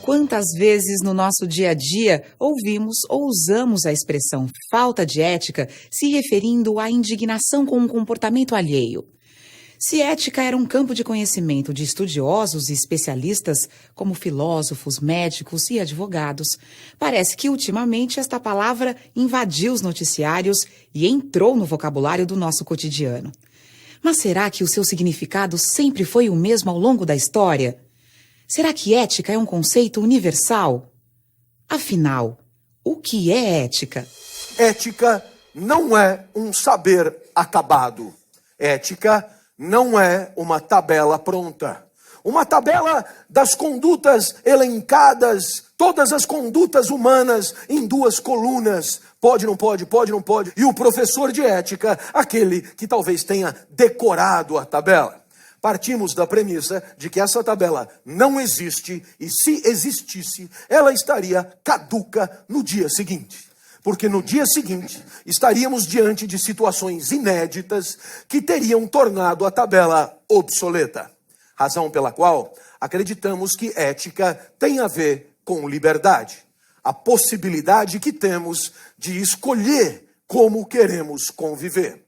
Quantas vezes no nosso dia a dia ouvimos ou usamos a expressão falta de ética se referindo à indignação com um comportamento alheio? Se ética era um campo de conhecimento de estudiosos e especialistas, como filósofos, médicos e advogados, parece que ultimamente esta palavra invadiu os noticiários e entrou no vocabulário do nosso cotidiano. Mas será que o seu significado sempre foi o mesmo ao longo da história? Será que ética é um conceito universal? Afinal, o que é ética? Ética não é um saber acabado. Ética não é uma tabela pronta. Uma tabela das condutas elencadas, todas as condutas humanas em 2 colunas. Pode, não pode, pode, não pode. E o professor de ética, aquele que talvez tenha decorado a tabela. Partimos da premissa de que essa tabela não existe e, se existisse, ela estaria caduca no dia seguinte. Porque no dia seguinte estaríamos diante de situações inéditas que teriam tornado a tabela obsoleta. Razão pela qual acreditamos que ética tem a ver com liberdade. A possibilidade que temos de escolher como queremos conviver.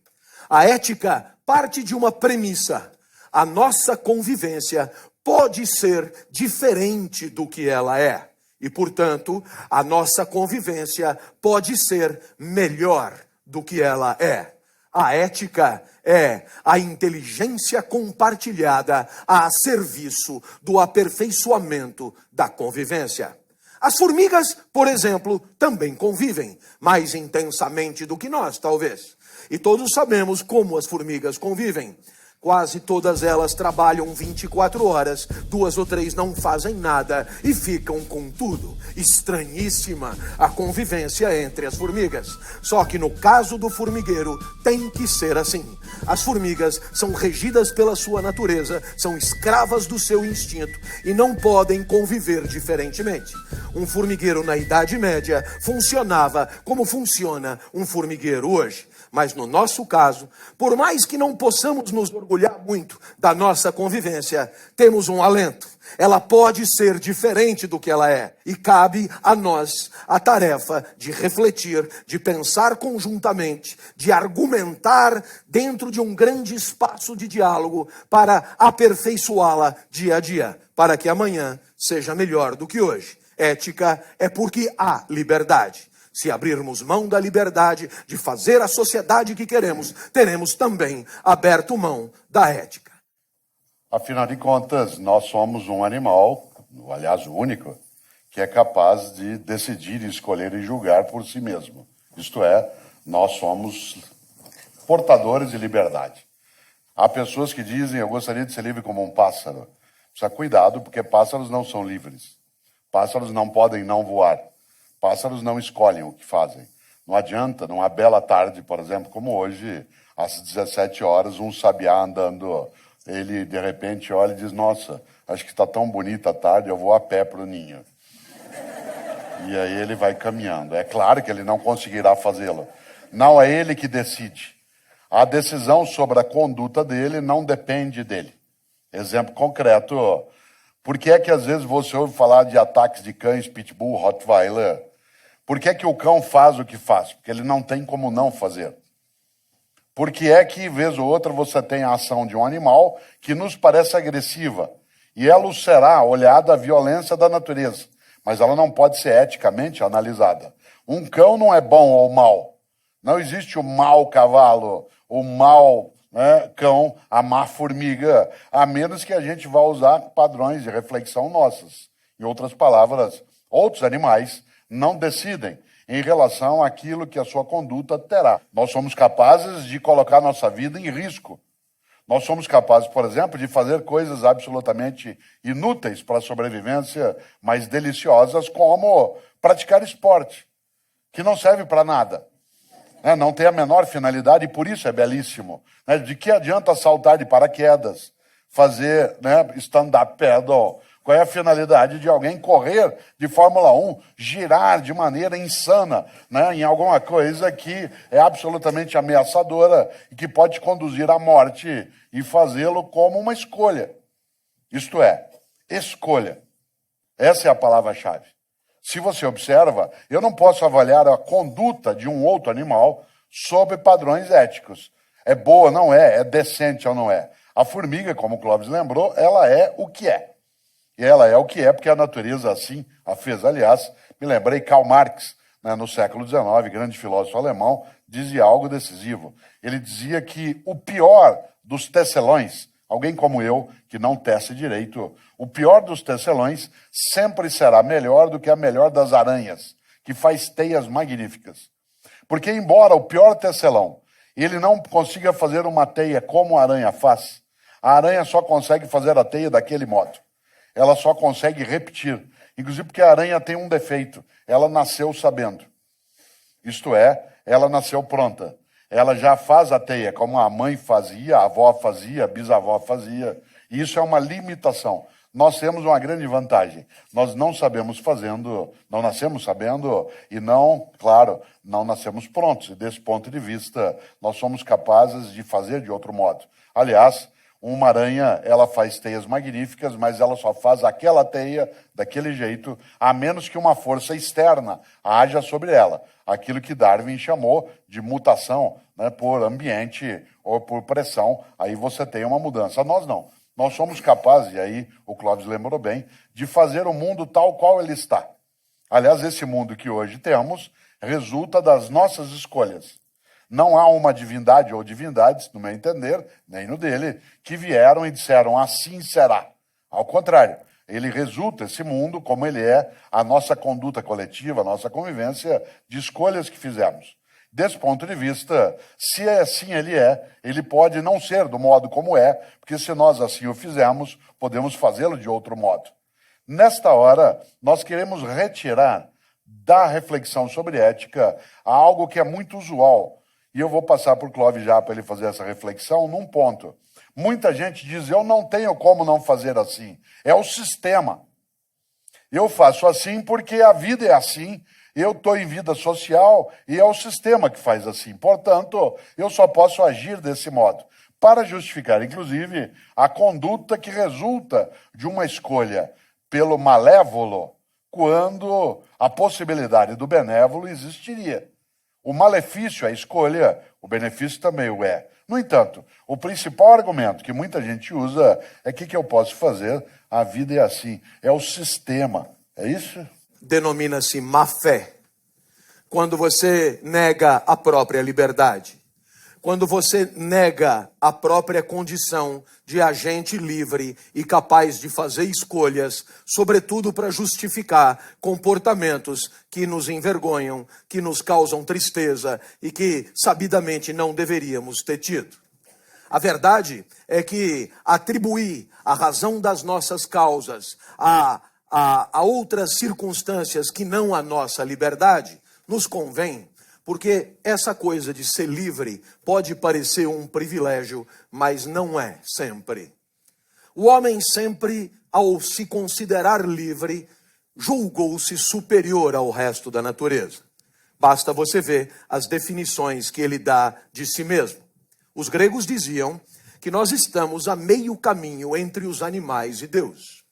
A ética parte de uma premissa. A nossa convivência pode ser diferente do que ela é. E, portanto, a nossa convivência pode ser melhor do que ela é. A ética é a inteligência compartilhada a serviço do aperfeiçoamento da convivência. As formigas, por exemplo, também convivem, mais intensamente do que nós, talvez. E todos sabemos como as formigas convivem. Quase todas elas trabalham 24 horas, 2 ou 3 não fazem nada e ficam com tudo. Estranhíssima a convivência entre as formigas. Só que no caso do formigueiro tem que ser assim. As formigas são regidas pela sua natureza, são escravas do seu instinto e não podem conviver diferentemente. Um formigueiro na Idade Média funcionava como funciona um formigueiro hoje. Mas no nosso caso, por mais que não possamos nos orgulhar muito da nossa convivência, temos um alento. Ela pode ser diferente do que ela é. E cabe a nós a tarefa de refletir, de pensar conjuntamente, de argumentar dentro de um grande espaço de diálogo para aperfeiçoá-la dia a dia, para que amanhã seja melhor do que hoje. Ética é porque há liberdade. Se abrirmos mão da liberdade de fazer a sociedade que queremos, teremos também aberto mão da ética. Afinal de contas, nós somos um animal, aliás, o único, que é capaz de decidir, escolher e julgar por si mesmo. Isto é, nós somos portadores de liberdade. Há pessoas que dizem, eu gostaria de ser livre como um pássaro. Precisa cuidado, porque pássaros não são livres. Pássaros não podem não voar. Pássaros não escolhem o que fazem. Não adianta, numa bela tarde, por exemplo, como hoje, às 17 horas, um sabiá andando, ele de repente olha e diz, nossa, acho que está tão bonita a tarde, eu vou a pé para o ninho. E aí ele vai caminhando. É claro que ele não conseguirá fazê-lo. Não é ele que decide. A decisão sobre a conduta dele não depende dele. Exemplo concreto, por que é que às vezes você ouve falar de ataques de cães, pitbull, rottweiler? Por que é que o cão faz o que faz? Porque ele não tem como não fazer. Por que é que, vez ou outra, você tem a ação de um animal que nos parece agressiva? E ela será olhada a violência da natureza, mas ela não pode ser eticamente analisada. Um cão não é bom ou mau. Não existe o mau cavalo, o mau cão, a má formiga, a menos que a gente vá usar padrões de reflexão nossos. Em outras palavras, outros animais não decidem em relação àquilo que a sua conduta terá. Nós somos capazes de colocar nossa vida em risco. Nós somos capazes, por exemplo, de fazer coisas absolutamente inúteis para a sobrevivência, mas deliciosas, como praticar esporte, que não serve para nada. Não tem a menor finalidade e por isso é belíssimo. De que adianta saltar de paraquedas, fazer stand-up paddle? Qual é a finalidade de alguém correr de Fórmula 1, girar de maneira insana em alguma coisa que é absolutamente ameaçadora e que pode conduzir à morte e fazê-lo como uma escolha? Isto é, escolha. Essa é a palavra-chave. Se você observa, eu não posso avaliar a conduta de um outro animal sob padrões éticos. É boa, não é? É decente ou não é? A formiga, como o Clóvis lembrou, ela é o que é. E ela é o que é, porque a natureza assim a fez. Aliás, me lembrei, Karl Marx, no século XIX, grande filósofo alemão, dizia algo decisivo. Ele dizia que o pior dos tecelões, alguém como eu, que não tece direito, o pior dos tecelões sempre será melhor do que a melhor das aranhas, que faz teias magníficas. Porque embora o pior tecelão, ele não consiga fazer uma teia como a aranha faz, a aranha só consegue fazer a teia daquele modo. Ela só consegue repetir. Inclusive porque a aranha tem um defeito. Ela nasceu sabendo. Isto é, ela nasceu pronta. Ela já faz a teia como a mãe fazia, a avó fazia, a bisavó fazia. E isso é uma limitação. Nós temos uma grande vantagem. Nós não sabemos fazendo, não nascemos sabendo e não, claro, não nascemos prontos. E desse ponto de vista, nós somos capazes de fazer de outro modo. Aliás, uma aranha, ela faz teias magníficas, mas ela só faz aquela teia daquele jeito, a menos que uma força externa haja sobre ela. Aquilo que Darwin chamou de mutação, por ambiente ou por pressão, aí você tem uma mudança. Nós não. Nós somos capazes, e aí o Clóvis lembrou bem, de fazer o mundo tal qual ele está. Aliás, esse mundo que hoje temos resulta das nossas escolhas. Não há uma divindade ou divindades, no meu entender, nem no dele, que vieram e disseram assim será. Ao contrário, ele resulta, esse mundo, como ele é, a nossa conduta coletiva, a nossa convivência de escolhas que fizemos. Desse ponto de vista, se é assim ele pode não ser do modo como é, porque se nós assim o fizermos, podemos fazê-lo de outro modo. Nesta hora, nós queremos retirar da reflexão sobre ética algo que é muito usual. E eu vou passar por Clóvis já para ele fazer essa reflexão num ponto. Muita gente diz, eu não tenho como não fazer assim. É o sistema. Eu faço assim porque a vida é assim. Eu estou em vida social e é o sistema que faz assim. Portanto, eu só posso agir desse modo. Para justificar, inclusive, a conduta que resulta de uma escolha pelo malévolo, quando a possibilidade do benévolo existiria. O malefício é a escolha, o benefício também o é. No entanto, o principal argumento que muita gente usa é que eu posso fazer, a vida é assim, é o sistema. É isso? Denomina-se má fé. Quando você nega a própria liberdade. Quando você nega a própria condição de agente livre e capaz de fazer escolhas, sobretudo para justificar comportamentos que nos envergonham, que nos causam tristeza e que sabidamente não deveríamos ter tido. A verdade é que atribuir a razão das nossas causas a outras circunstâncias que não a nossa liberdade nos convém. Porque essa coisa de ser livre pode parecer um privilégio, mas não é sempre. O homem sempre, ao se considerar livre, julgou-se superior ao resto da natureza. Basta você ver as definições que ele dá de si mesmo. Os gregos diziam que nós estamos a meio caminho entre os animais e Deus.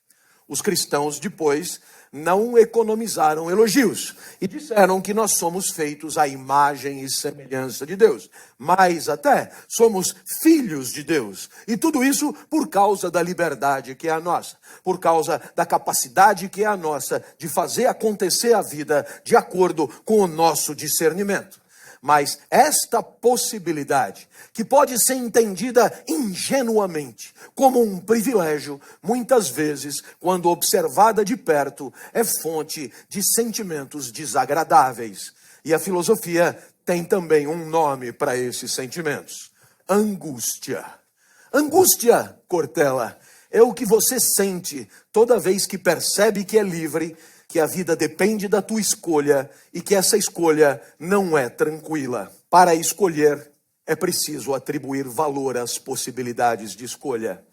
Os cristãos depois não economizaram elogios e disseram que nós somos feitos à imagem e semelhança de Deus. Mais até, somos filhos de Deus. E tudo isso por causa da liberdade que é a nossa. Por causa da capacidade que é a nossa de fazer acontecer a vida de acordo com o nosso discernimento. Mas esta possibilidade, que pode ser entendida ingenuamente como um privilégio, muitas vezes, quando observada de perto, é fonte de sentimentos desagradáveis. E a filosofia tem também um nome para esses sentimentos: angústia. Angústia, Cortella, é o que você sente toda vez que percebe que é livre, que a vida depende da tua escolha e que essa escolha não é tranquila. Para escolher, é preciso atribuir valor às possibilidades de escolha.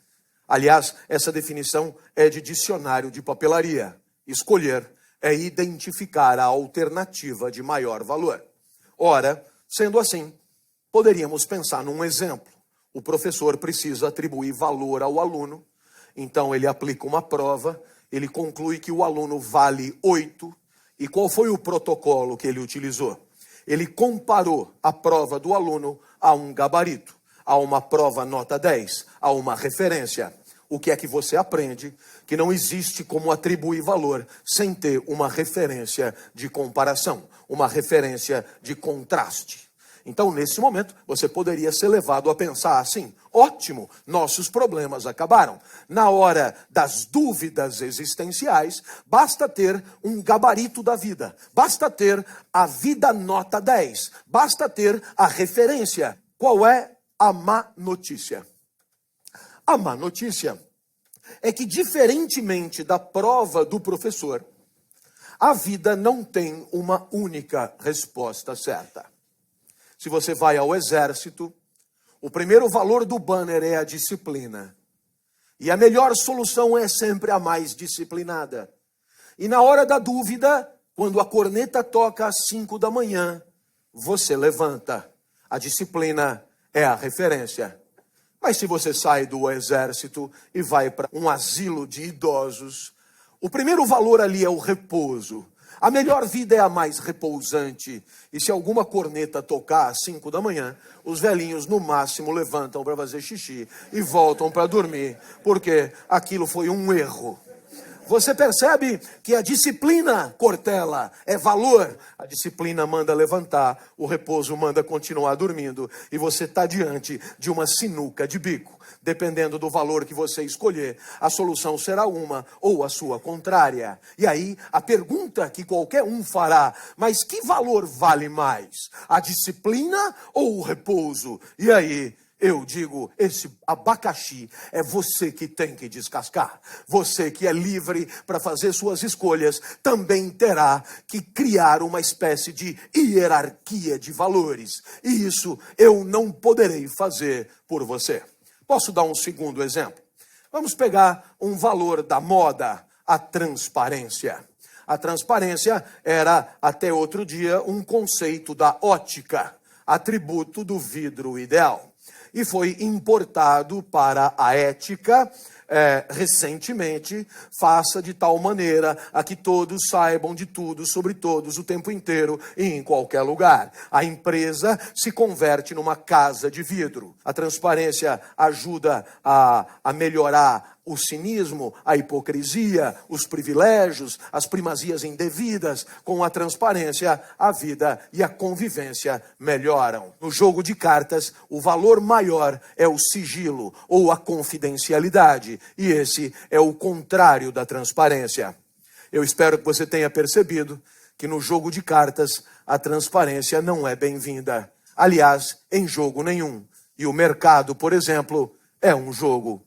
Aliás, essa definição é de dicionário de papelaria. Escolher é identificar a alternativa de maior valor. Ora, sendo assim, poderíamos pensar num exemplo. O professor precisa atribuir valor ao aluno, então ele aplica uma prova, ele conclui que o aluno vale 8, e qual foi o protocolo que ele utilizou? Ele comparou a prova do aluno a um gabarito, a uma prova nota 10, a uma referência. O que é que você aprende? Que não existe como atribuir valor sem ter uma referência de comparação, uma referência de contraste. Então, nesse momento, você poderia ser levado a pensar assim: ótimo, nossos problemas acabaram. Na hora das dúvidas existenciais, basta ter um gabarito da vida, basta ter a vida nota 10, basta ter a referência. Qual é a má notícia? A má notícia é que, diferentemente da prova do professor, a vida não tem uma única resposta certa. Se você vai ao exército, o primeiro valor do banner é a disciplina. E a melhor solução é sempre a mais disciplinada. E na hora da dúvida, quando a corneta toca às 5 da manhã, você levanta. A disciplina é a referência. Mas se você sai do exército e vai para um asilo de idosos, o primeiro valor ali é o repouso. A melhor vida é a mais repousante. E se alguma corneta tocar às 5 da manhã, os velhinhos no máximo levantam para fazer xixi e voltam para dormir, porque aquilo foi um erro. Você percebe que a disciplina, Cortella, é valor. A disciplina manda levantar, o repouso manda continuar dormindo. E você está diante de uma sinuca de bico. Dependendo do valor que você escolher, a solução será uma ou a sua contrária. E aí, a pergunta que qualquer um fará: mas que valor vale mais? A disciplina ou o repouso? E aí, eu digo, esse abacaxi é você que tem que descascar. Você que é livre para fazer suas escolhas também terá que criar uma espécie de hierarquia de valores. E isso eu não poderei fazer por você. Posso dar um segundo exemplo? Vamos pegar um valor da moda, a transparência. A transparência era, até outro dia, um conceito da ótica, atributo do vidro ideal. E foi importado para a ética recentemente, faça de tal maneira a que todos saibam de tudo, sobre todos, o tempo inteiro e em qualquer lugar. A empresa se converte numa casa de vidro. A transparência ajuda a melhorar o cinismo, a hipocrisia, os privilégios, as primazias indevidas. Com a transparência, a vida e a convivência melhoram. No jogo de cartas, o valor maior é o sigilo ou a confidencialidade. E esse é o contrário da transparência. Eu espero que você tenha percebido que no jogo de cartas, a transparência não é bem-vinda. Aliás, em jogo nenhum. E o mercado, por exemplo, é um jogo.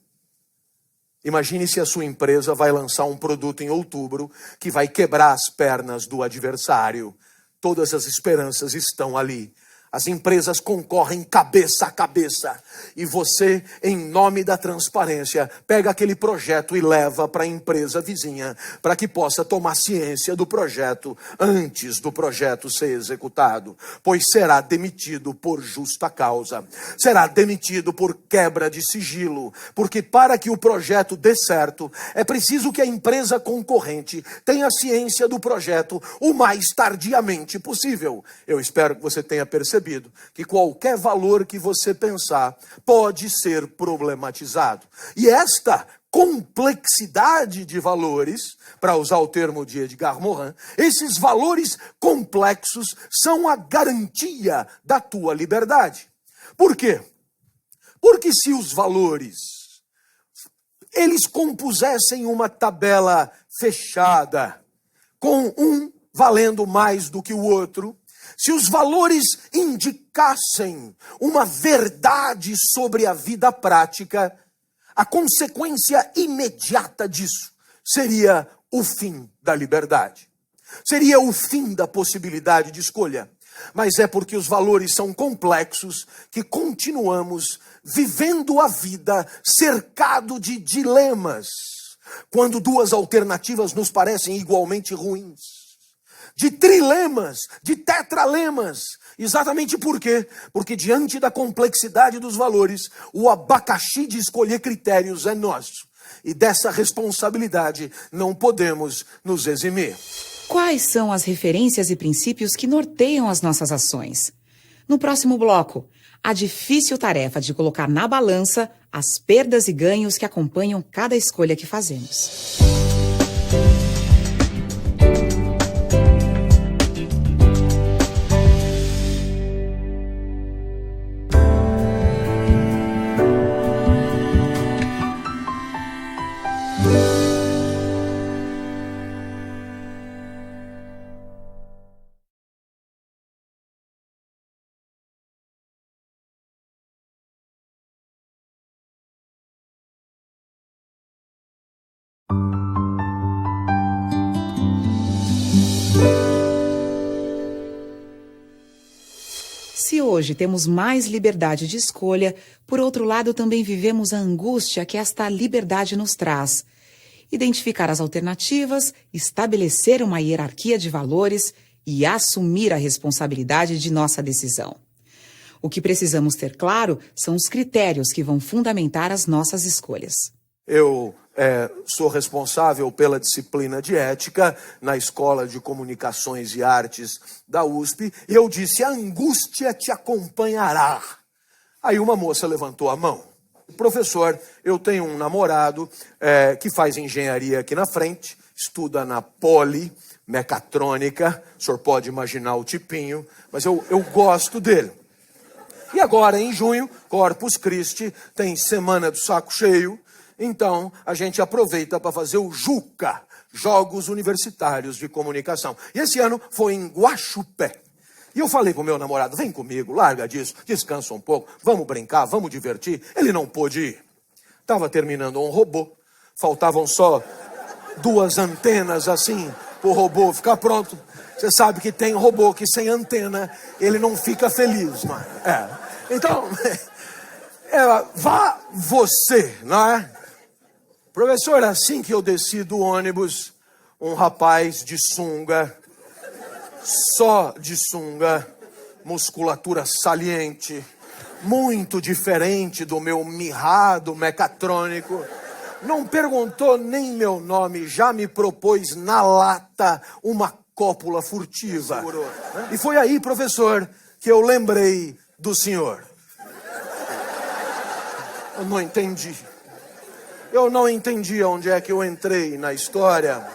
Imagine se a sua empresa vai lançar um produto em outubro que vai quebrar as pernas do adversário. Todas as esperanças estão ali. As empresas concorrem cabeça a cabeça. E você, em nome da transparência, pega aquele projeto e leva para a empresa vizinha, para que possa tomar ciência do projeto antes do projeto ser executado. Pois será demitido por justa causa. Será demitido por quebra de sigilo. Porque para que o projeto dê certo, é preciso que a empresa concorrente tenha ciência do projeto o mais tardiamente possível. Eu espero que você tenha percebido que qualquer valor que você pensar pode ser problematizado. E esta complexidade de valores, para usar o termo de Edgar Morin, esses valores complexos são a garantia da tua liberdade. Por quê? Porque se os valores, eles compusessem uma tabela fechada, com um valendo mais do que o outro, se os valores buscassem uma verdade sobre a vida prática, a consequência imediata disso seria o fim da liberdade. Seria o fim da possibilidade de escolha. Mas é porque os valores são complexos que continuamos vivendo a vida cercado de dilemas, quando duas alternativas nos parecem igualmente ruins. De trilemas, de tetralemas. Exatamente por quê? Porque diante da complexidade dos valores, o abacaxi de escolher critérios é nosso. E dessa responsabilidade não podemos nos eximir. Quais são as referências e princípios que norteiam as nossas ações? No próximo bloco, a difícil tarefa de colocar na balança as perdas e ganhos que acompanham cada escolha que fazemos. Se hoje temos mais liberdade de escolha, por outro lado também vivemos a angústia que esta liberdade nos traz. Identificar as alternativas, estabelecer uma hierarquia de valores e assumir a responsabilidade de nossa decisão. O que precisamos ter claro são os critérios que vão fundamentar as nossas escolhas. Eu sou responsável pela disciplina de ética na Escola de Comunicações e Artes da USP. E eu disse, a angústia te acompanhará. Aí uma moça levantou a mão. Professor, eu tenho um namorado que faz engenharia aqui na frente, estuda na Poli, mecatrônica. O senhor pode imaginar o tipinho, mas eu gosto dele. E agora, em junho, Corpus Christi, tem Semana do Saco Cheio. Então, a gente aproveita para fazer o JUCA, Jogos Universitários de Comunicação. E esse ano foi em Guaxupé. E eu falei pro meu namorado, vem comigo, larga disso, descansa um pouco, vamos brincar, vamos divertir. Ele não pôde ir. Estava terminando um robô, faltavam só 2 antenas assim, pro robô ficar pronto. Você sabe que tem robô que sem antena, ele não fica feliz, mano. Então, vá você, não é? Professor, assim que eu desci do ônibus, um rapaz de sunga, só de sunga, musculatura saliente, muito diferente do meu mirrado mecatrônico, não perguntou nem meu nome, já me propôs na lata uma cópula furtiva. E foi aí, professor, que eu lembrei do senhor. Eu não entendi. Eu não entendi onde é que eu entrei na história.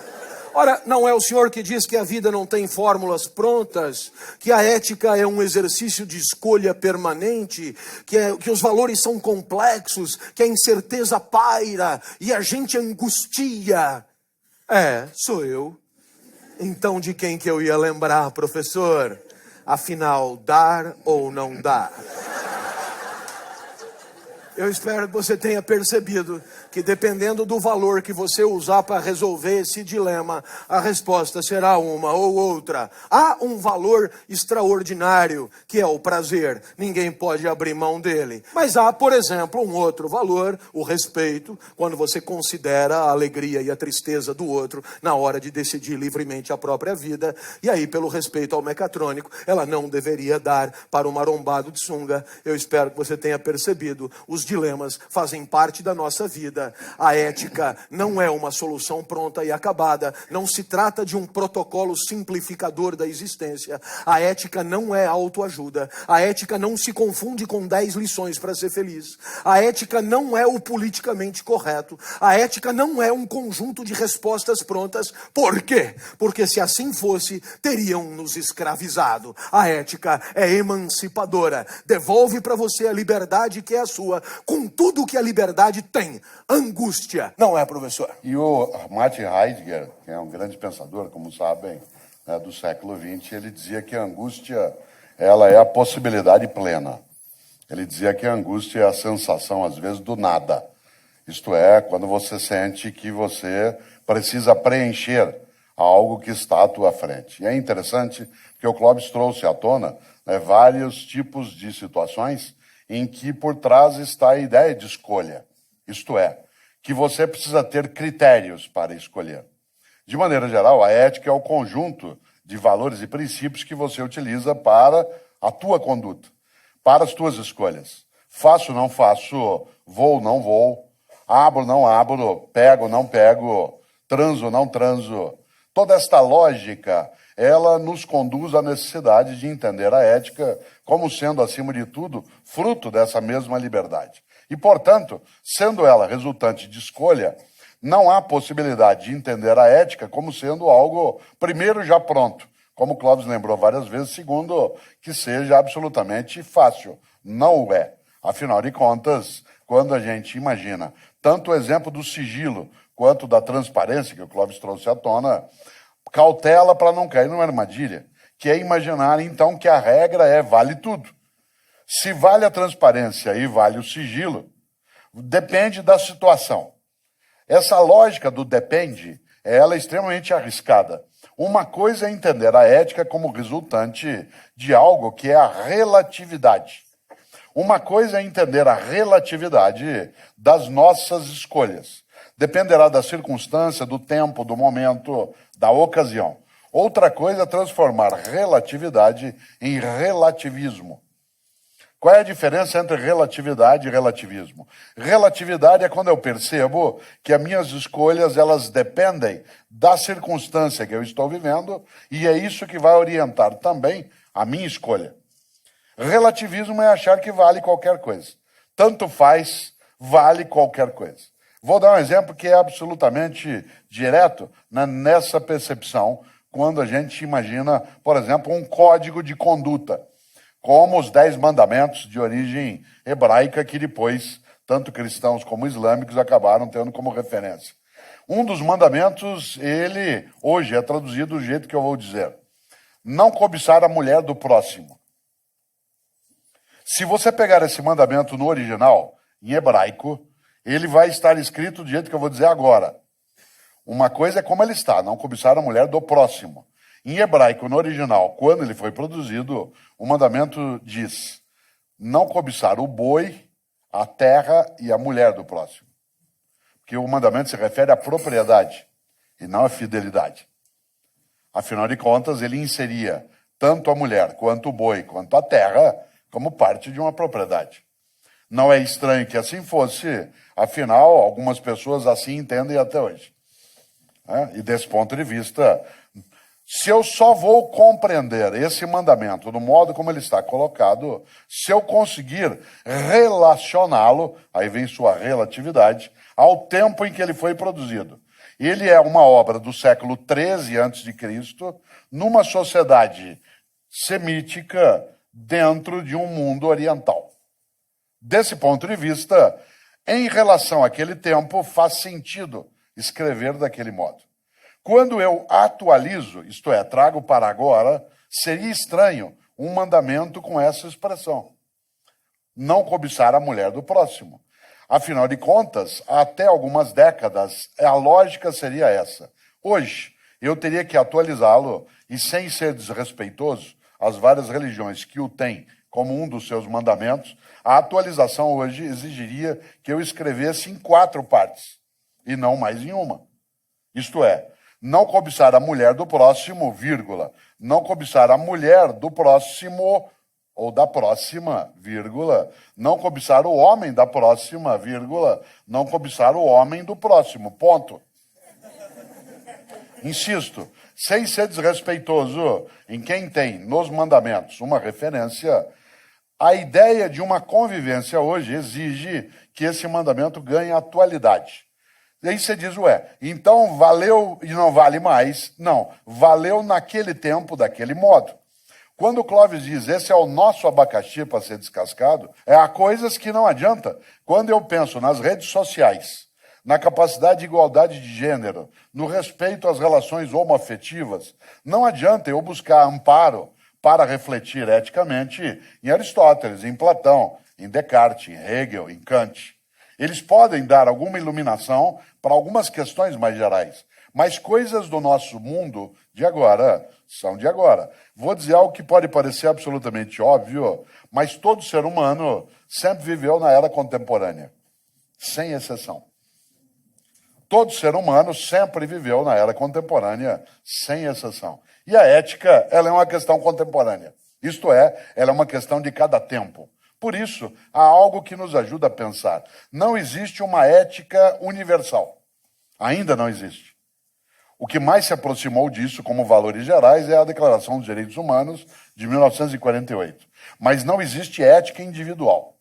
Ora, não é o senhor que diz que a vida não tem fórmulas prontas, que a ética é um exercício de escolha permanente, que os valores são complexos, que a incerteza paira e a gente angustia. Sou eu. Então de quem que eu ia lembrar, professor? Afinal, dar ou não dar? Eu espero que você tenha percebido que dependendo do valor que você usar para resolver esse dilema, a resposta será uma ou outra. Há um valor extraordinário, que é o prazer. Ninguém pode abrir mão dele. Mas há, por exemplo, um outro valor, o respeito, quando você considera a alegria e a tristeza do outro na hora de decidir livremente a própria vida. E aí, pelo respeito ao mecatrônico, ela não deveria dar para o marombado de sunga. Eu espero que você tenha percebido. Os dilemas fazem parte da nossa vida. A ética não é uma solução pronta e acabada. Não se trata de um protocolo simplificador da existência. A ética não é autoajuda. A ética não se confunde com 10 lições para ser feliz. A ética não é o politicamente correto. A ética não é um conjunto de respostas prontas. Por quê? Porque se assim fosse, teriam nos escravizado. A ética é emancipadora. Devolve para você a liberdade que é a sua, com tudo que a liberdade tem. Angústia, não é, professor? E o Martin Heidegger, que é um grande pensador, como sabem, do século XX, ele dizia que a angústia ela é a possibilidade plena. Ele dizia que a angústia é a sensação, às vezes, do nada. Isto é, quando você sente que você precisa preencher algo que está à tua frente. E é interessante que o Clóvis trouxe à tona, né, vários tipos de situações em que por trás está a ideia de escolha. Isto é, que você precisa ter critérios para escolher. De maneira geral, a ética é o conjunto de valores e princípios que você utiliza para a tua conduta, para as tuas escolhas. Faço, não faço, vou, não vou, abro, não abro, pego, não pego, transo, não transo. Toda esta lógica, ela nos conduz à necessidade de entender a ética como sendo, acima de tudo, fruto dessa mesma liberdade. E, portanto, sendo ela resultante de escolha, não há possibilidade de entender a ética como sendo algo, primeiro, já pronto, como Clóvis lembrou várias vezes, segundo, que seja absolutamente fácil. Não o é. Afinal de contas, quando a gente imagina tanto o exemplo do sigilo quanto da transparência, que o Clóvis trouxe à tona, cautela para não cair numa armadilha, que é imaginar, então, que a regra é vale tudo. Se vale a transparência e vale o sigilo, depende da situação. Essa lógica do depende, ela é extremamente arriscada. Uma coisa é entender a ética como resultante de algo que é a relatividade. Uma coisa é entender a relatividade das nossas escolhas. Dependerá da circunstância, do tempo, do momento, da ocasião. Outra coisa é transformar relatividade em relativismo. Qual é a diferença entre relatividade e relativismo? Relatividade é quando eu percebo que as minhas escolhas elas dependem da circunstância que eu estou vivendo e é isso que vai orientar também a minha escolha. Relativismo é achar que vale qualquer coisa. Tanto faz, vale qualquer coisa. Vou dar um exemplo que é absolutamente direto, né, nessa percepção, quando a gente imagina, por exemplo, um código de conduta, como os 10 mandamentos de origem hebraica que depois, tanto cristãos como islâmicos, acabaram tendo como referência. Um dos mandamentos, ele hoje é traduzido do jeito que eu vou dizer. Não cobiçar a mulher do próximo. Se você pegar esse mandamento no original, em hebraico, ele vai estar escrito do jeito que eu vou dizer agora. Uma coisa é como ele está, não cobiçar a mulher do próximo. Em hebraico, no original, quando ele foi produzido, o mandamento diz: não cobiçar o boi, a terra e a mulher do próximo. Porque o mandamento se refere à propriedade e não à fidelidade. Afinal de contas, ele inseria tanto a mulher, quanto o boi, quanto a terra, como parte de uma propriedade. Não é estranho que assim fosse, afinal, algumas pessoas assim entendem até hoje. E desse ponto de vista, se eu só vou compreender esse mandamento do modo como ele está colocado, se eu conseguir relacioná-lo, aí vem sua relatividade, ao tempo em que ele foi produzido. Ele é uma obra do século XIII a.C., numa sociedade semítica dentro de um mundo oriental. Desse ponto de vista, em relação àquele tempo, faz sentido escrever daquele modo. Quando eu atualizo, isto é, trago para agora, seria estranho um mandamento com essa expressão. Não cobiçar a mulher do próximo. Afinal de contas, até algumas décadas, a lógica seria essa. Hoje, eu teria que atualizá-lo e, sem ser desrespeitoso, as várias religiões que o têm como um dos seus mandamentos, a atualização hoje exigiria que eu escrevesse em 4 partes, e não mais em uma. Isto é, não cobiçar a mulher do próximo, vírgula, não cobiçar a mulher do próximo ou da próxima, vírgula, não cobiçar o homem da próxima, vírgula, não cobiçar o homem do próximo, ponto. Insisto, sem ser desrespeitoso em quem tem nos mandamentos uma referência, a ideia de uma convivência hoje exige que esse mandamento ganhe atualidade. E aí você diz, então valeu e não vale mais? Não, valeu naquele tempo, daquele modo. Quando o Clóvis diz, esse é o nosso abacaxi para ser descascado, há coisas que não adianta. Quando eu penso nas redes sociais, na capacidade de igualdade de gênero, no respeito às relações homoafetivas, não adianta eu buscar amparo para refletir eticamente em Aristóteles, em Platão, em Descartes, em Hegel, em Kant. Eles podem dar alguma iluminação para algumas questões mais gerais, mas coisas do nosso mundo de agora são de agora. Vou dizer algo que pode parecer absolutamente óbvio, mas todo ser humano sempre viveu na era contemporânea, sem exceção. Todo ser humano sempre viveu na era contemporânea, sem exceção. E a ética, ela é uma questão contemporânea. Isto é, ela é uma questão de cada tempo. Por isso, há algo que nos ajuda a pensar. Não existe uma ética universal. Ainda não existe. O que mais se aproximou disso como valores gerais é a Declaração dos Direitos Humanos de 1948. Mas não existe ética individual.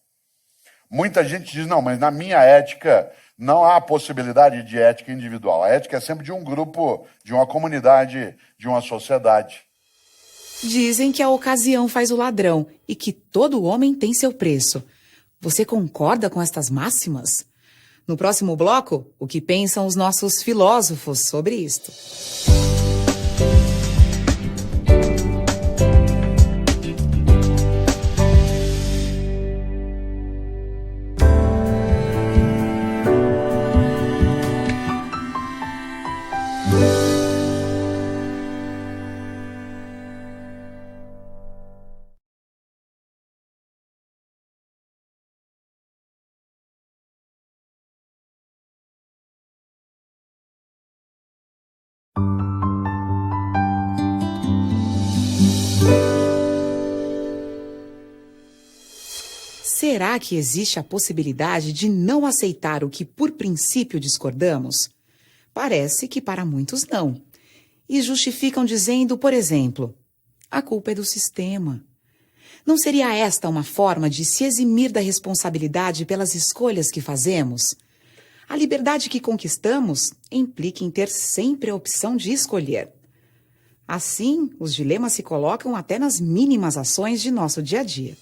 Muita gente diz, não, mas na minha ética não há possibilidade de ética individual. A ética é sempre de um grupo, de uma comunidade, de uma sociedade. Dizem que a ocasião faz o ladrão e que todo homem tem seu preço. Você concorda com estas máximas? No próximo bloco, o que pensam os nossos filósofos sobre isto? Será que existe a possibilidade de não aceitar o que por princípio discordamos? Parece que para muitos não. E justificam dizendo, por exemplo, a culpa é do sistema. Não seria esta uma forma de se eximir da responsabilidade pelas escolhas que fazemos? A liberdade que conquistamos implica em ter sempre a opção de escolher. Assim, os dilemas se colocam até nas mínimas ações de nosso dia a dia.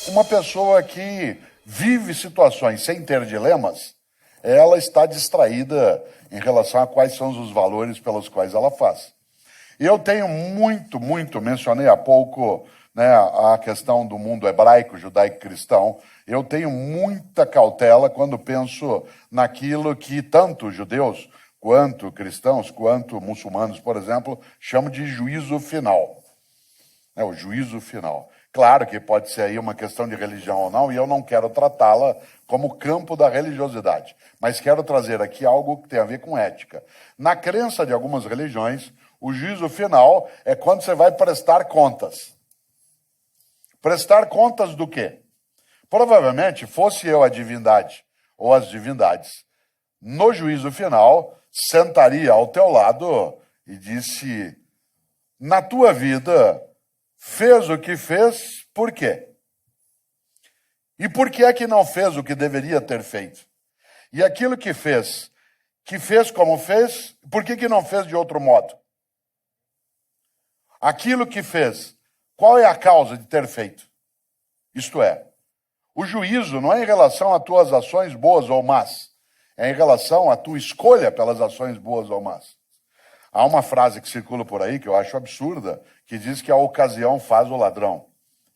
Uma pessoa que vive situações sem ter dilemas, ela está distraída em relação a quais são os valores pelos quais ela faz. E eu tenho mencionei há pouco, né, a questão do mundo hebraico, judaico-cristão. Eu tenho muita cautela quando penso naquilo que tanto judeus, quanto cristãos, quanto muçulmanos, por exemplo, chamam de juízo final. É o juízo final. Claro que pode ser aí uma questão de religião ou não, e eu não quero tratá-la como campo da religiosidade, mas quero trazer aqui algo que tem a ver com ética. Na crença de algumas religiões, o juízo final é quando você vai prestar contas. Prestar contas do quê? Provavelmente, fosse eu a divindade ou as divindades, no juízo final, sentaria ao teu lado e disse, na tua vida, fez o que fez, por quê? E por que é que não fez o que deveria ter feito? E aquilo que fez como fez, por que não fez de outro modo? Aquilo que fez, qual é a causa de ter feito? Isto é, o juízo não é em relação a tuas ações boas ou más, é em relação à tua escolha pelas ações boas ou más. Há uma frase que circula por aí, que eu acho absurda, que diz que a ocasião faz o ladrão.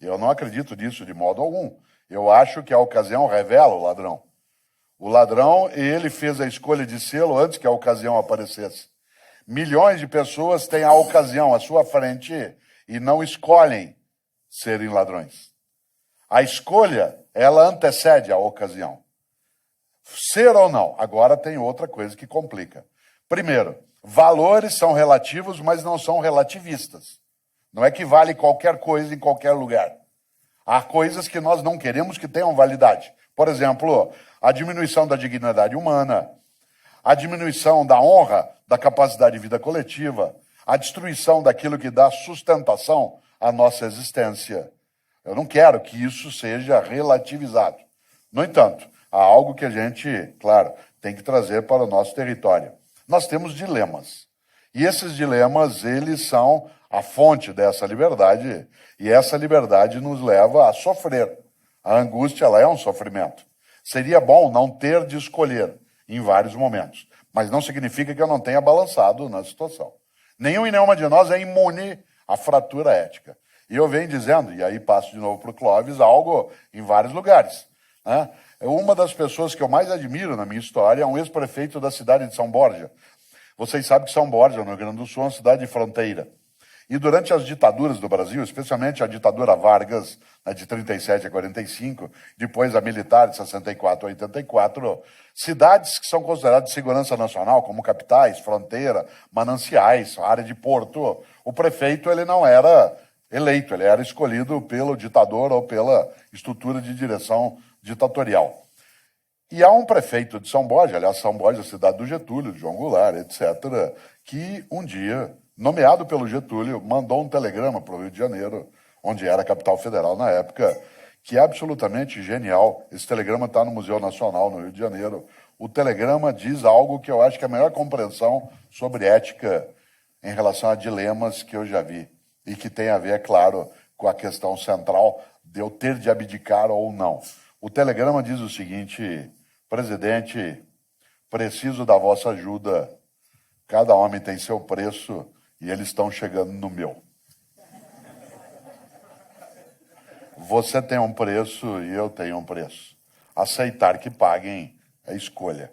Eu não acredito nisso de modo algum. Eu acho que a ocasião revela o ladrão. O ladrão, ele fez a escolha de sê-lo antes que a ocasião aparecesse. Milhões de pessoas têm a ocasião à sua frente e não escolhem serem ladrões. A escolha, ela antecede a ocasião. Ser ou não. Agora tem outra coisa que complica. Primeiro, valores são relativos, mas não são relativistas. Não é que vale qualquer coisa em qualquer lugar. Há coisas que nós não queremos que tenham validade. Por exemplo, a diminuição da dignidade humana, a diminuição da honra, da capacidade de vida coletiva, a destruição daquilo que dá sustentação à nossa existência. Eu não quero que isso seja relativizado. No entanto, há algo que a gente, claro, tem que trazer para o nosso território. Nós temos dilemas. E esses dilemas, eles são a fonte dessa liberdade, e essa liberdade nos leva a sofrer. A angústia, ela é um sofrimento. Seria bom não ter de escolher em vários momentos, mas não significa que eu não tenha balançado na situação. Nenhum e nenhuma de nós é imune à fratura ética. E eu venho dizendo, e aí passo de novo para o Clóvis, algo em vários lugares, né? Uma das pessoas que eu mais admiro na minha história é um ex-prefeito da cidade de São Borja. Vocês sabem que São Borja, no Rio Grande do Sul, é uma cidade de fronteira. E durante as ditaduras do Brasil, especialmente a ditadura Vargas, né, de 37 a 45, depois a militar de 64 a 84, cidades que são consideradas de segurança nacional, como capitais, fronteira, mananciais, área de porto, o prefeito ele não era eleito, ele era escolhido pelo ditador ou pela estrutura de direção ditatorial. E há um prefeito de São Borja, aliás, São Borja, a cidade do Getúlio, de João Goulart, etc., que um dia, nomeado pelo Getúlio, mandou um telegrama para o Rio de Janeiro, onde era a capital federal na época, que é absolutamente genial. Esse telegrama está no Museu Nacional, no Rio de Janeiro. O telegrama diz algo que eu acho que é a melhor compreensão sobre ética em relação a dilemas que eu já vi, e que tem a ver, é claro, com a questão central de eu ter de abdicar ou não. O telegrama diz o seguinte: presidente, preciso da vossa ajuda. Cada homem tem seu preço e eles estão chegando no meu. Você tem um preço e eu tenho um preço. Aceitar que paguem é escolha.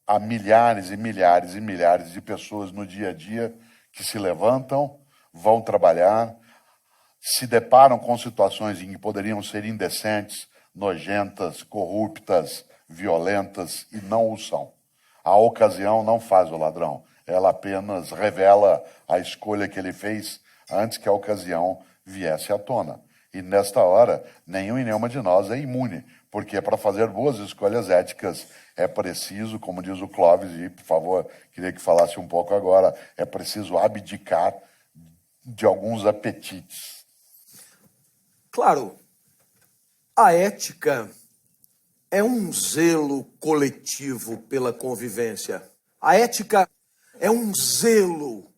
Há milhares e milhares e milhares de pessoas no dia a dia que se levantam, vão trabalhar, se deparam com situações em que poderiam ser indecentes, nojentas, corruptas, violentas, e não o são. A ocasião não faz o ladrão, ela apenas revela a escolha que ele fez antes que a ocasião viesse à tona. E nesta hora, nenhum e nenhuma de nós é imune, porque para fazer boas escolhas éticas é preciso, como diz o Clóvis, e por favor, queria que falasse um pouco agora, é preciso abdicar de alguns apetites. Claro, a ética é um zelo coletivo pela convivência. A ética é um zelo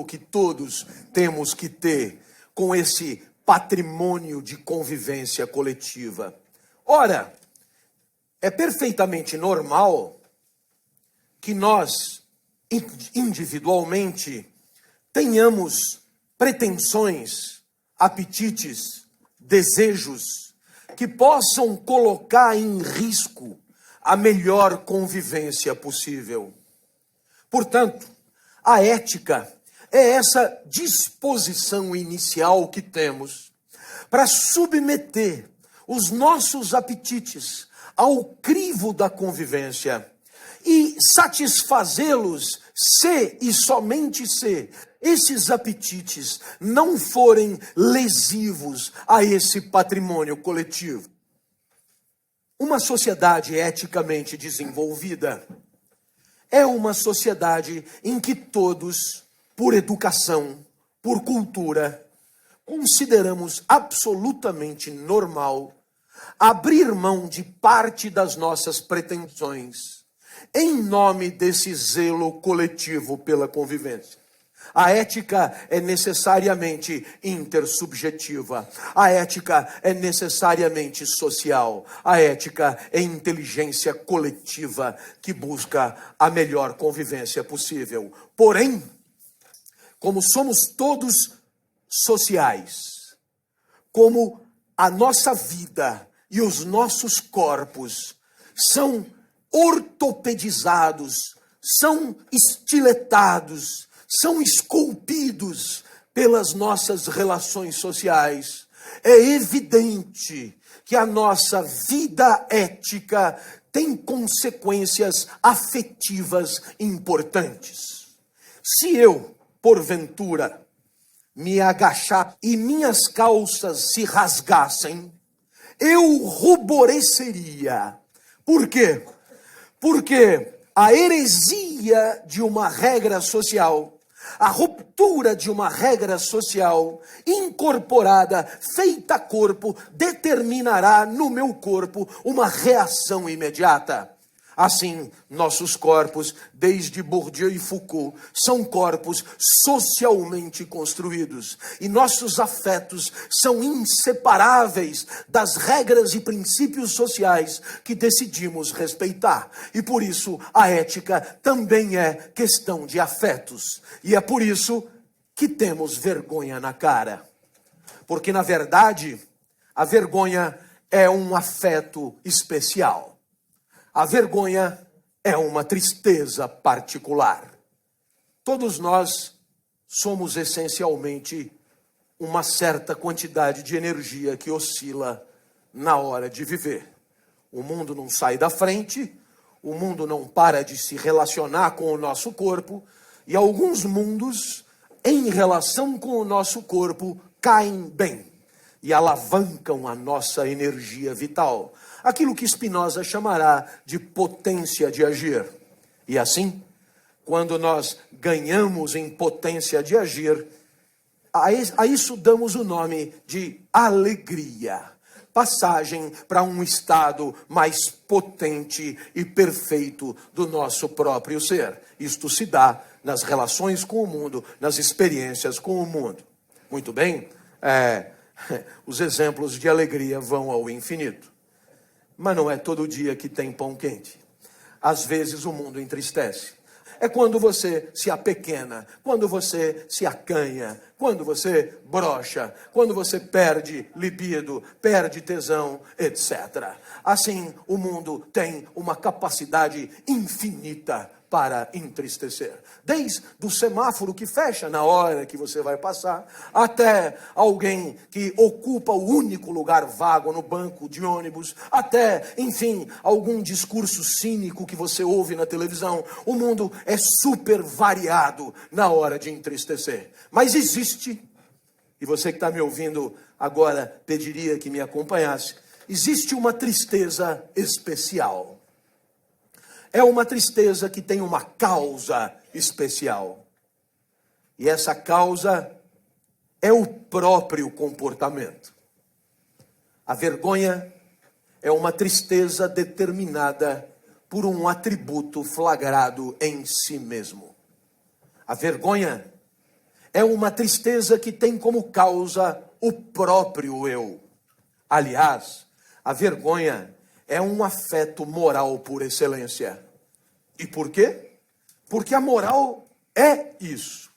que todos temos que ter com esse patrimônio de convivência coletiva. Ora, é perfeitamente normal que nós, individualmente, tenhamos pretensões, apetites, desejos que possam colocar em risco a melhor convivência possível. Portanto, a ética é essa disposição inicial que temos para submeter os nossos apetites ao crivo da convivência e satisfazê-los se e somente se esses apetites não forem lesivos a esse patrimônio coletivo. Uma sociedade eticamente desenvolvida é uma sociedade em que todos, por educação, por cultura, consideramos absolutamente normal abrir mão de parte das nossas pretensões em nome desse zelo coletivo pela convivência. A ética é necessariamente intersubjetiva. A ética é necessariamente social. A ética é inteligência coletiva que busca a melhor convivência possível. Porém, como somos todos sociais, como a nossa vida e os nossos corpos são ortopedizados, são estiletados, são esculpidos pelas nossas relações sociais, é evidente que a nossa vida ética tem consequências afetivas importantes. Se eu, porventura, me agachar e minhas calças se rasgassem, eu ruboreceria. Por quê? Porque a heresia de uma regra social, a ruptura de uma regra social incorporada, feita a corpo, determinará no meu corpo uma reação imediata. Assim, nossos corpos, desde Bourdieu e Foucault, são corpos socialmente construídos. E nossos afetos são inseparáveis das regras e princípios sociais que decidimos respeitar. E por isso, a ética também é questão de afetos. E é por isso que temos vergonha na cara. Porque, na verdade, a vergonha é um afeto especial. A vergonha é uma tristeza particular. Todos nós somos essencialmente uma certa quantidade de energia que oscila na hora de viver. O mundo não sai da frente, o mundo não para de se relacionar com o nosso corpo, e alguns mundos, em relação com o nosso corpo, caem bem e alavancam a nossa energia vital. Aquilo que Spinoza chamará de potência de agir. E assim, quando nós ganhamos em potência de agir, a isso damos o nome de alegria. Passagem para um estado mais potente e perfeito do nosso próprio ser. Isto se dá nas relações com o mundo, nas experiências com o mundo. Muito bem, os exemplos de alegria vão ao infinito. Mas não é todo dia que tem pão quente. Às vezes o mundo entristece. É quando você se apequena, quando você se acanha, quando você brocha, quando você perde libido, perde tesão, etc. Assim, o mundo tem uma capacidade infinita para entristecer. Desde o semáforo que fecha na hora que você vai passar, até alguém que ocupa o único lugar vago no banco de ônibus, até, enfim, algum discurso cínico que você ouve na televisão. O mundo é super variado na hora de entristecer. Mas existe, e você que está me ouvindo agora pediria que me acompanhasse, existe uma tristeza especial. É uma tristeza que tem uma causa especial. E essa causa é o próprio comportamento. A vergonha é uma tristeza determinada por um atributo flagrado em si mesmo. A vergonha é uma tristeza que tem como causa o próprio eu. Aliás, a vergonha é um afeto moral por excelência. E por quê? Porque a moral é isso.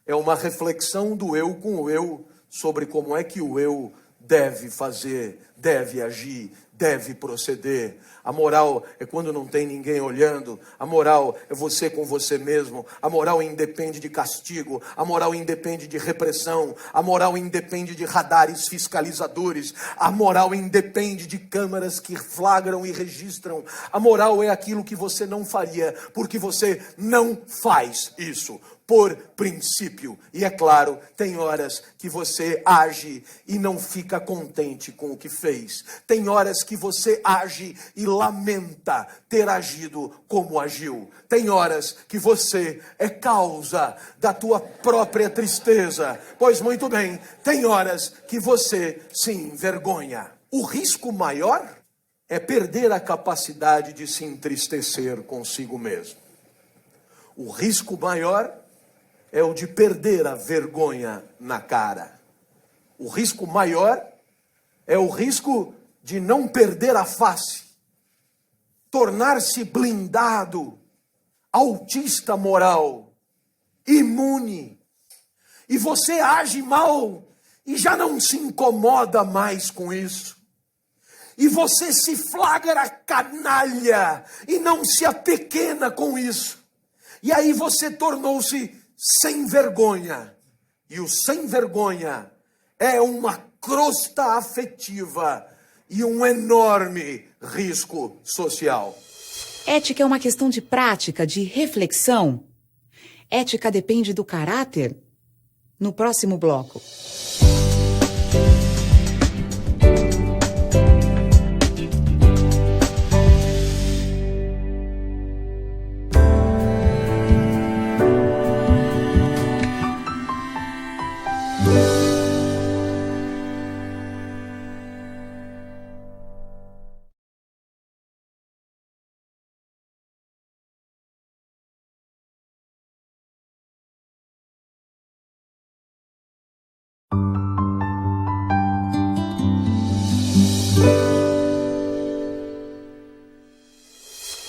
É uma reflexão do eu com o eu sobre como é que o eu deve fazer, deve agir, deve proceder. A moral é quando não tem ninguém olhando. A moral é você com você mesmo. A moral independe de castigo. A moral independe de repressão. A moral independe de radares fiscalizadores. A moral independe de câmaras que flagram e registram. A moral é aquilo que você não faria, porque você não faz isso. Por princípio. E é claro, tem horas que você age e não fica contente com o que fez. Tem horas que você age e lamenta ter agido como agiu. Tem horas que você é causa da tua própria tristeza. Pois muito bem, tem horas que você se envergonha. O risco maior é perder a capacidade de se entristecer consigo mesmo. O risco maior é o de perder a vergonha na cara. O risco maior é o risco de não perder a face, tornar-se blindado, autista moral, imune. E você age mal e já não se incomoda mais com isso. E você se flagra canalha e não se apequena com isso. E aí você tornou-se sem vergonha. E o sem vergonha é uma crosta afetiva e um enorme risco social. Ética é uma questão de prática, de reflexão. Ética depende do caráter? No próximo bloco.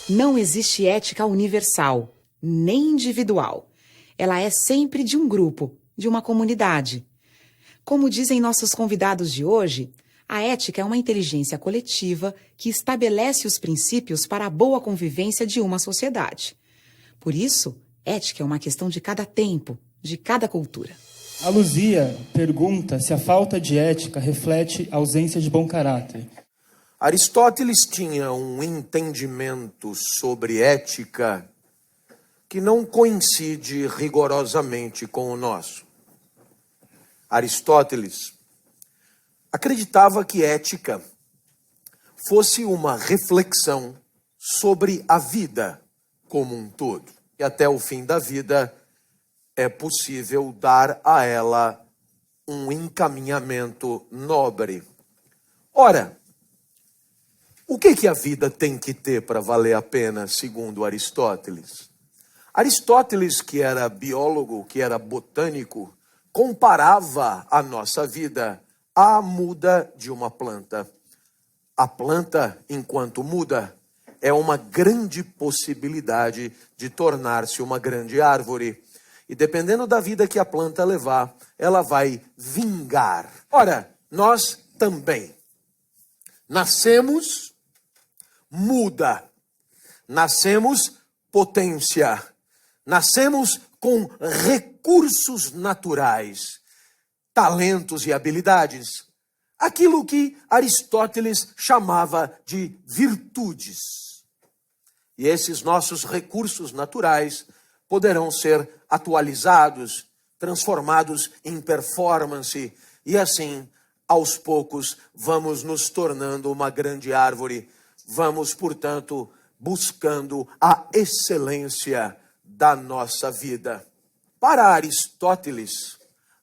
Não existe ética universal, nem individual. Ela é sempre de um grupo, de uma comunidade. Como dizem nossos convidados de hoje, a ética é uma inteligência coletiva que estabelece os princípios para a boa convivência de uma sociedade. Por isso, ética é uma questão de cada tempo, de cada cultura. A Luzia pergunta se a falta de ética reflete a ausência de bom caráter. Aristóteles tinha um entendimento sobre ética que não coincide rigorosamente com o nosso. Aristóteles acreditava que ética fosse uma reflexão sobre a vida como um todo. E até o fim da vida é possível dar a ela um encaminhamento nobre. Ora, o que a vida tem que ter para valer a pena, segundo Aristóteles? Aristóteles, que era biólogo, que era botânico, comparava a nossa vida à muda de uma planta. A planta, enquanto muda, é uma grande possibilidade de tornar-se uma grande árvore. E dependendo da vida que a planta levar, ela vai vingar. Ora, nós também nascemos muda, nascemos potência, nascemos com recursos naturais, talentos e habilidades, aquilo que Aristóteles chamava de virtudes. E esses nossos recursos naturais poderão ser atualizados, transformados em performance, e assim, aos poucos, vamos nos tornando uma grande árvore. Vamos, portanto, buscando a excelência da nossa vida. Para Aristóteles,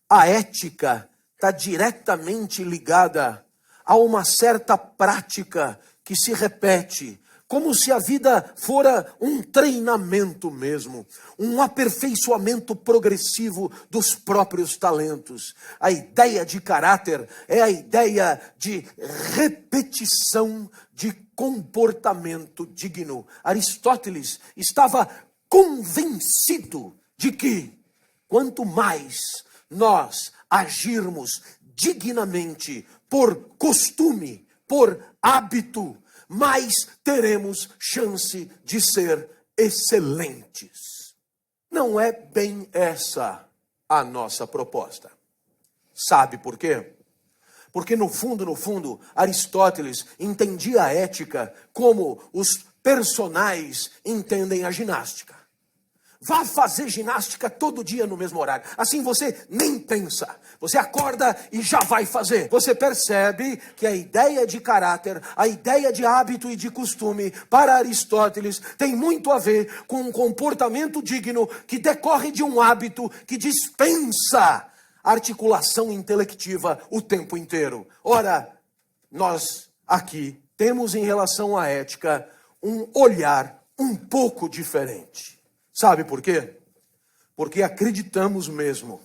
a ética está diretamente ligada a uma certa prática que se repete, como se a vida fora um treinamento mesmo, um aperfeiçoamento progressivo dos próprios talentos. A ideia de caráter é a ideia de repetição de comportamento digno. Aristóteles estava convencido de que, quanto mais nós agirmos dignamente por costume, por hábito, mais teremos chance de ser excelentes. Não é bem essa a nossa proposta. Sabe por quê? Porque no fundo, Aristóteles entendia a ética como os personagens entendem a ginástica. Vá fazer ginástica todo dia no mesmo horário. Assim você nem pensa. Você acorda e já vai fazer. Você percebe que a ideia de caráter, a ideia de hábito e de costume, para Aristóteles, tem muito a ver com um comportamento digno que decorre de um hábito que dispensa articulação intelectiva o tempo inteiro. Ora, nós aqui temos em relação à ética um olhar um pouco diferente. Sabe por quê? Porque acreditamos mesmo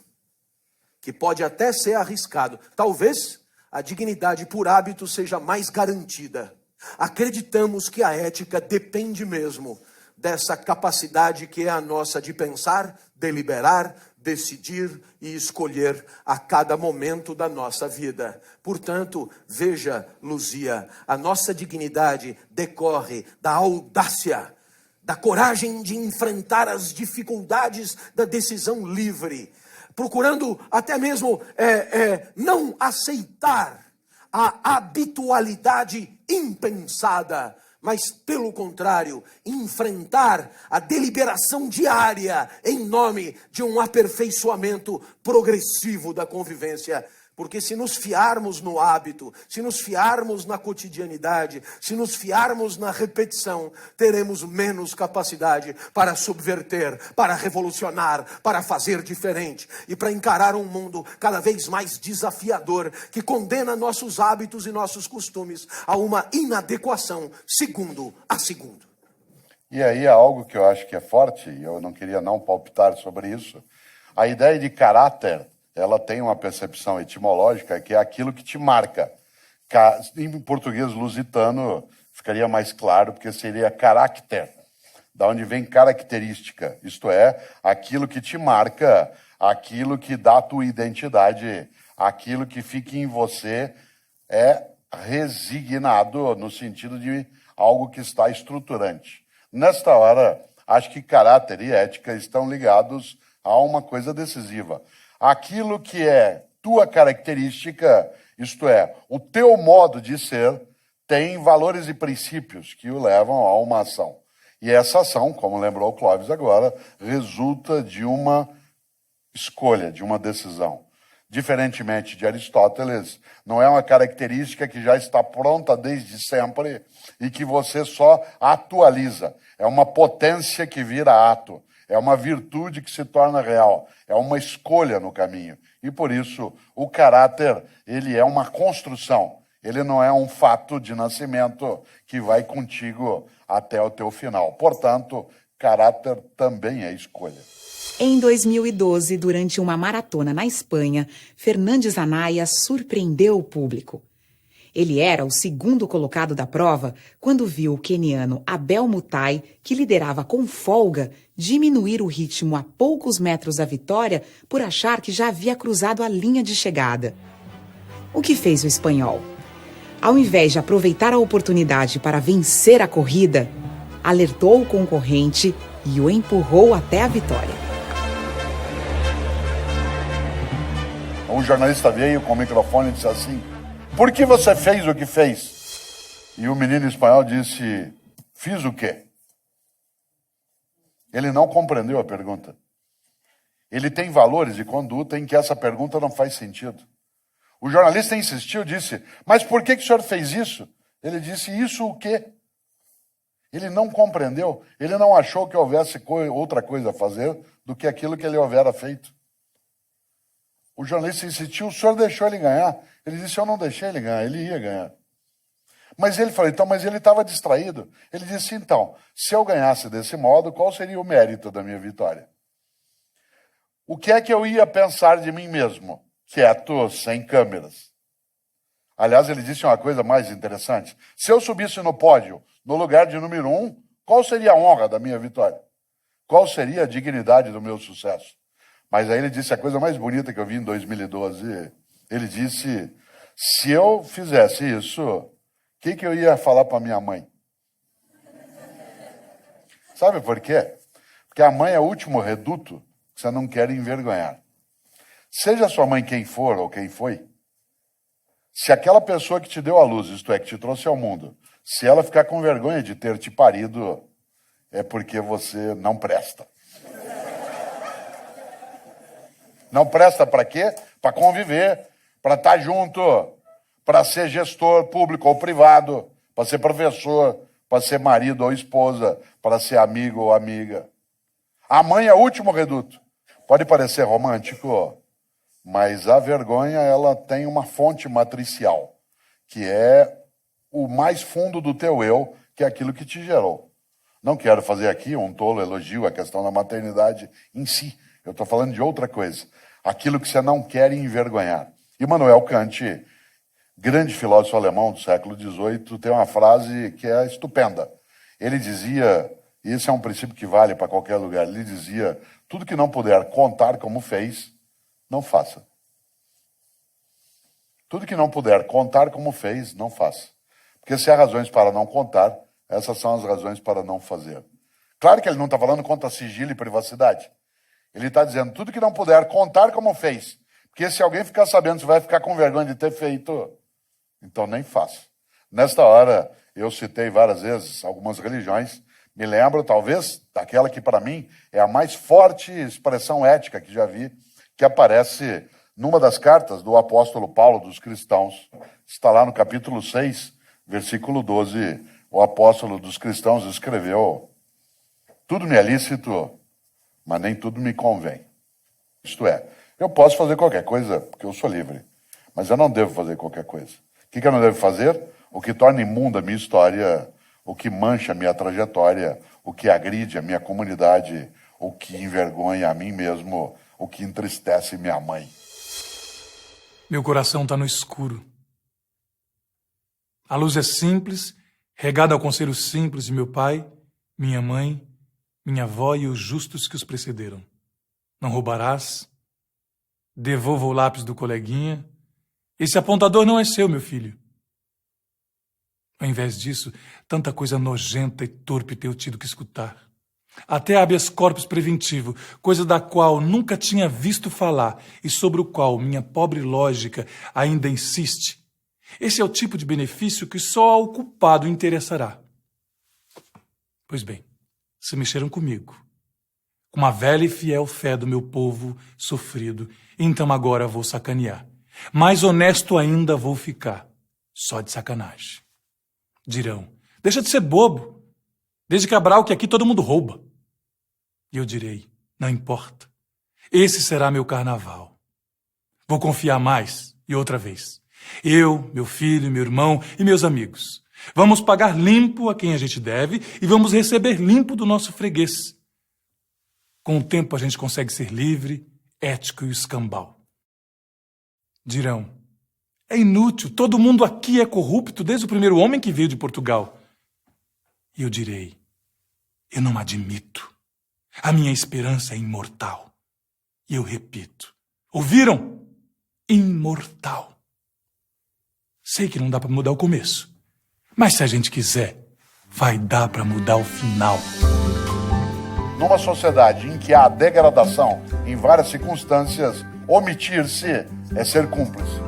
que pode até ser arriscado. Talvez a dignidade por hábito seja mais garantida. Acreditamos que a ética depende mesmo dessa capacidade que é a nossa de pensar, deliberar, decidir e escolher a cada momento da nossa vida. Portanto, veja, Luzia, a nossa dignidade decorre da audácia, da coragem de enfrentar as dificuldades da decisão livre, procurando até mesmo não aceitar a habitualidade impensada, mas, pelo contrário, enfrentar a deliberação diária em nome de um aperfeiçoamento progressivo da convivência. Porque se nos fiarmos no hábito, se nos fiarmos na cotidianidade, se nos fiarmos na repetição, teremos menos capacidade para subverter, para revolucionar, para fazer diferente e para encarar um mundo cada vez mais desafiador que condena nossos hábitos e nossos costumes a uma inadequação segundo a segundo. E aí é algo que eu acho que é forte, e eu não queria não palpitar sobre isso. A ideia de caráter, ela tem uma percepção etimológica que é aquilo que te marca. Em português lusitano ficaria mais claro, porque seria carácter. da onde vem característica, isto é, aquilo que te marca, aquilo que dá a tua identidade, aquilo que fica em você é resignado no sentido de algo que está estruturante. Nesta hora, acho que caráter e ética estão ligados a uma coisa decisiva. Aquilo que é tua característica, isto é, o teu modo de ser, tem valores e princípios que o levam a uma ação. E essa ação, como lembrou o Clóvis agora, resulta de uma escolha, de uma decisão. Diferentemente de Aristóteles, não é uma característica que já está pronta desde sempre e que você só atualiza. É uma potência que vira ato. É uma virtude que se torna real. É uma escolha no caminho. E por isso, o caráter, ele é uma construção. Ele não é um fato de nascimento que vai contigo até o teu final. Portanto, caráter também é escolha. Em 2012, durante uma maratona na Espanha, Fernandes Anaya surpreendeu o público. Ele era o segundo colocado da prova quando viu o queniano Abel Mutai, que liderava com folga, diminuir o ritmo a poucos metros da vitória por achar que já havia cruzado a linha de chegada. O que fez o espanhol? Ao invés de aproveitar a oportunidade para vencer a corrida, alertou o concorrente e o empurrou até a vitória. Um jornalista veio com o microfone e disse assim: por que você fez o que fez? E o menino espanhol disse: fiz o quê? Ele não compreendeu a pergunta. Ele tem valores de conduta em que essa pergunta não faz sentido. O jornalista insistiu, disse: mas por que o senhor fez isso? Ele disse: isso o quê? Ele não compreendeu, ele não achou que houvesse outra coisa a fazer do que aquilo que ele houvera feito. O jornalista insistiu: o senhor deixou ele ganhar? Ele disse: eu não deixei ele ganhar, ele ia ganhar. Mas ele falou: então, mas ele estava distraído. Ele disse: então, se eu ganhasse desse modo, qual seria o mérito da minha vitória? O que é que eu ia pensar de mim mesmo? Quieto, sem câmeras. Aliás, ele disse uma coisa mais interessante: se eu subisse no pódio, no lugar de número 1, qual seria a honra da minha vitória? Qual seria a dignidade do meu sucesso? Mas aí ele disse a coisa mais bonita que eu vi em 2012. Ele disse: se eu fizesse isso, o que eu ia falar para minha mãe? Sabe por quê? Porque a mãe é o último reduto que você não quer envergonhar. Seja sua mãe quem for ou quem foi, se aquela pessoa que te deu a luz, isto é, que te trouxe ao mundo, se ela ficar com vergonha de ter te parido, é porque você não presta. Não presta para quê? Para conviver, para estar junto, para ser gestor público ou privado, para ser professor, para ser marido ou esposa, para ser amigo ou amiga. A mãe é o último reduto. Pode parecer romântico, mas a vergonha, ela tem uma fonte matricial, que é o mais fundo do teu eu, que é aquilo que te gerou. Não quero fazer aqui um tolo elogio à questão da maternidade em si. Eu estou falando de outra coisa. Aquilo que você não quer envergonhar. Immanuel Kant, grande filósofo alemão do século XVIII, tem uma frase que é estupenda. Ele dizia, e esse é um princípio que vale para qualquer lugar, ele dizia: tudo que não puder contar como fez, não faça. Tudo que não puder contar como fez, não faça. Porque se há razões para não contar, essas são as razões para não fazer. Claro que ele não está falando contra sigilo e privacidade. Ele está dizendo: tudo que não puder contar como fez. Porque se alguém ficar sabendo, você vai ficar com vergonha de ter feito, então nem faça. Nesta hora, eu citei várias vezes algumas religiões. Me lembro, talvez, daquela que para mim é a mais forte expressão ética que já vi, que aparece numa das cartas do apóstolo Paulo dos cristãos. Está lá no capítulo 6, versículo 12. O apóstolo dos cristãos escreveu: tudo me é lícito, mas nem tudo me convém. Isto é, eu posso fazer qualquer coisa, porque eu sou livre, mas eu não devo fazer qualquer coisa. O que eu não devo fazer? O que torna imunda a minha história, o que mancha a minha trajetória, o que agride a minha comunidade, o que envergonha a mim mesmo, o que entristece minha mãe. Meu coração está no escuro. A luz é simples, regada ao conselho simples de meu pai, minha mãe minha avó e os justos que os precederam. Não roubarás, devolva o lápis do coleguinha. Esse apontador não é seu, meu filho. Ao invés disso, tanta coisa nojenta e torpe tenho tido que escutar. Até habeas corpus preventivo, coisa da qual nunca tinha visto falar e sobre o qual minha pobre lógica ainda insiste. Esse é o tipo de benefício que só ao culpado interessará. Pois bem, se mexeram comigo, com a velha e fiel fé do meu povo sofrido, então agora vou sacanear. Mais honesto ainda vou ficar, só de sacanagem. Dirão, deixa de ser bobo, desde Cabral que aqui todo mundo rouba. E eu direi, não importa, esse será meu carnaval. Vou confiar mais e outra vez. Eu, meu filho, meu irmão e meus amigos. Vamos pagar limpo a quem a gente deve e vamos receber limpo do nosso freguês. Com o tempo a gente consegue ser livre, ético e escambau. Dirão, é inútil, todo mundo aqui é corrupto desde o primeiro homem que veio de Portugal. E eu direi, eu não admito. A minha esperança é imortal. E eu repito, ouviram? Imortal. Sei que não dá para mudar o começo, mas se a gente quiser, vai dar para mudar o final. Numa sociedade em que há degradação em várias circunstâncias, omitir-se é ser cúmplice.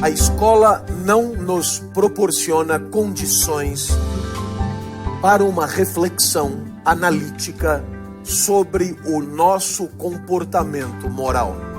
A escola não nos proporciona condições para uma reflexão analítica sobre o nosso comportamento moral.